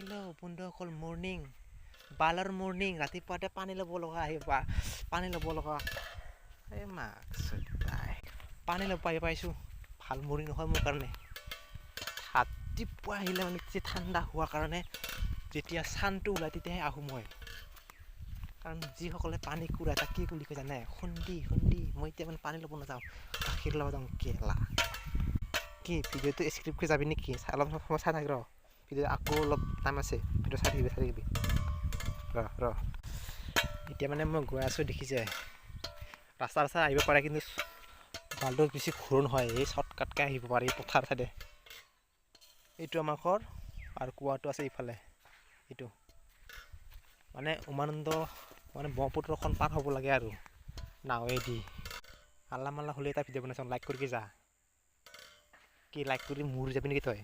hello' বন্ধুসকল morning বালৰ morning ৰাতিপুৱাতে পানী ল'ব লগা পানী ল'ব লগা এই পানী ল'ব পাইছোঁ ভাল মৰ্ণিং নহয় মোৰ কাৰণে ৰাতিপুৱা আহিলে মানে যে ঠাণ্ডা হোৱাৰ কাৰণে যেতিয়া চানটো ওলায় তেতিয়াহে আহোঁ মই কাৰণ যিসকলে পানী কুৰাই তাক কি বুলি কয় জানে খুন্দি মই এতিয়া মানে পানী ল'ব নাযাওঁ গাখীৰ ল'ব যাওঁ কেলা কি ভিডিঅ'টো স্ক্ৰিপ্ট কৰি যাবি নেকি অলপ সময় চাই থাক ৰ ভিডিঅ' আকৌ অলপ টাইম আছে ভিডিঅ' চাই থাকিবি ৰ এতিয়া মানে মই গৈ আছোঁ দেখিছে ৰাস্তা আহিব পাৰে কিন্তু ভালটো বেছি ঘূৰো নহয় এই শ্বৰ্টকাটকৈ আহিব পাৰে এই পথাৰ চাইডে এইটো আমাৰ ঘৰ আৰু কুৱাটো আছে ইফালে এইটো মানে উমানন্দ মানে ব্ৰহ্মপুত্ৰখন পাৰ হ'ব লাগে আৰু নাৱেদি আল্লা মাল্লা হ'লে এটা ভিডিঅ' বনাইছোঁ লাইক কৰি যা কি লাইক কৰি মৰি যাবি নেকি তই